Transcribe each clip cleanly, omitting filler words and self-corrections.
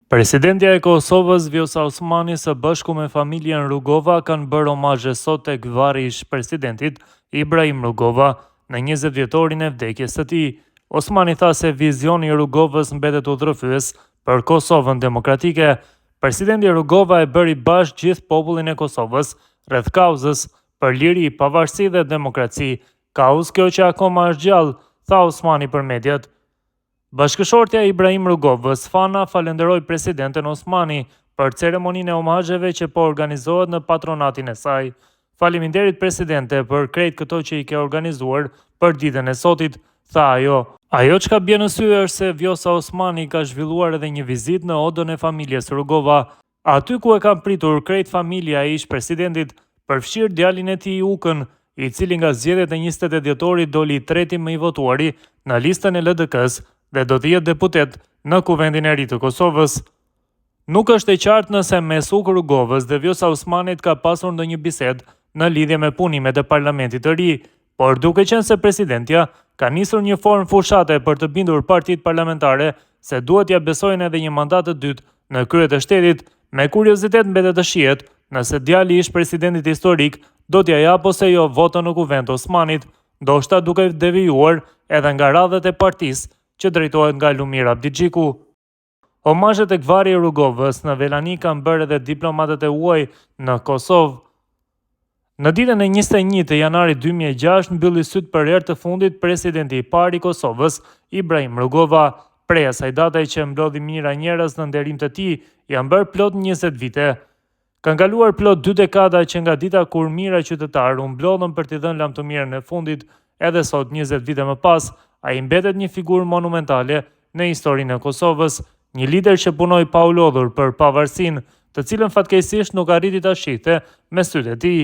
Presidentja e Kosovës Vjosa Osmani së bashku me familjen Rugova kanë bërë omazhe sot tek varri i presidentit Ibrahim Rugova në 20 vjetorin e vdekjes së tij. Osmani tha se vizioni i Rugovës mbetet udhërrëfyes për Kosovën demokratike. Presidenti Rugova e bëri bashkë gjithë popullin e Kosovës rreth kauzës për liri, pavarësi dhe demokraci. Kauzë kjo që akoma është gjallë, tha Osmani për mediat. Bashkëshortja Ibrahim Rugovës, Fana, falenderoi presidenten Osmani për ceremoninë e omazheve që po organizohet në patronatin e saj. Faleminderit presidente për krejt këto që i ke organizuar për ditën e sotit, tha ajo. Ajo çka bie në sy është se Vjosa Osmani ka zhvilluar edhe një vizitë në odën e familjes Rugova, aty ku e ka pritur krejt familja e ish presidentit, përfshirë djalin e tij Ukën, i cili nga zgjedhjet e 28 dhjetorit doli i treti më i votuari në listën e LDK-s dhe do të jetë deputet në Kuvendin e Ri të Kosovës. Nuk është e qartë nëse mes Ukë Rugovës dhe Vjosa Osmanit ka pasur ndonjë bisedë në lidhje me punimet e parlamentit të ri, por duke qenë se presidentja ka nisur një formë fushate për të bindur partitë parlamentare se duhet ja besojnë edhe një mandat të dytë në krye të shtetit, me kuriozitet mbetet të shihet nëse djali i ish presidentit historik do t'ja japë ose jo votën në Kuvend Osmanit, ndoshta duke devijuar edhe nga radhët e partisë që drejtohet nga Lumir Abdigjiku. Omazhet tek varri i Rugovës në Velani kanë bërë edhe diplomatët e huaj në Kosovë. Në ditën e 21 të janarit 2006 mbylli syt për herë të fundit presidenti i parë i Kosovës, Ibrahim Rugova. Prej asaj date që mblodhi mijëra njerëz në nderim të tij, janë bërë plot 20 vite. Kanë kaluar plot 2 dekada që nga dita kur mijëra qytetarë u mblodhën për t'i dhënë lamëtumirën e fundit, edhe sot 20 vite më pas, ai mbetet një figurë monumentale në historinë e Kosovës, një lider që punoi pa u lodhur për pavarësinë, të cilën fatkeqësisht nuk arriti ta shihte me sytë e tij.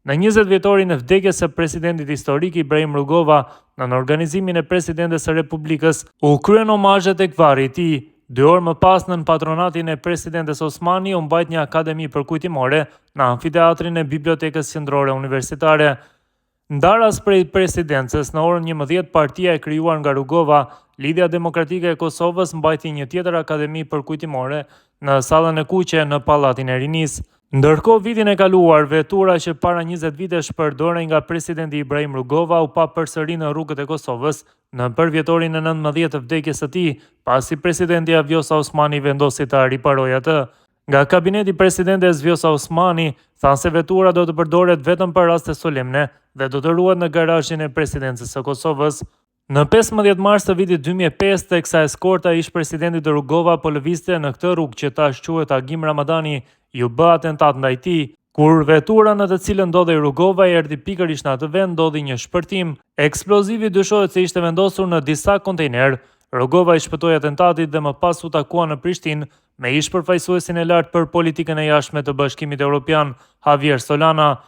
Në 20 vjetorin e vdekjes së presidentit historik Ibrahim Rugova, në organizimin e presidentes së Republikës, u kryen omazhe tek varri i tij. 2 orë më pas, në patronatin e presidentes Osmani, u mbajt një akademi përkujtimore në amfiteatrin e Bibliotekës Qendrore Universitare. Ndaras prej presidencës në orën 11, partia e krijuar nga Rugova, Lidhja Demokratike e Kosovës, mbajti një tjetër akademi përkujtimore në sallën e kuqe në Pallatin e Rinisë. Ndërkohë, vitin e kaluar, vetura që para 20 vitesh përdorej nga presidenti Ibrahim Rugova u pa përsëri në rrugët e Kosovës në përvjetorin e 19 të vdekjes së tij, pasi presidentja Vjosa Osmani vendosi ta riparojë atë. Nga kabineti presidentes Vjosa Osmani thanë se vetura do të përdoret vetëm për raste solemne dhe do të ruhet në garazhin e presidencës së Kosovës. Në 15 mars të vitit 2005, teksa eskorta e ish presidentit Rugova po lëvizte në këtë rrugë që tash quhet Agim Ramadani, ju bë atentat ndaj tij. Kur vetura në të cilën ndodhej Rugova erdhi pikërisht në atë vend, ndodhi një shpërtim. Eksplozivi dyshohet se ishte vendosur në disa kontejner. Rugova i shpëtoi atentatit dhe më pas u takua në Prishtinë me ish përfaqësuesin e lartë për politikën e jashtme të Bashkimit Evropian, Javier Solana.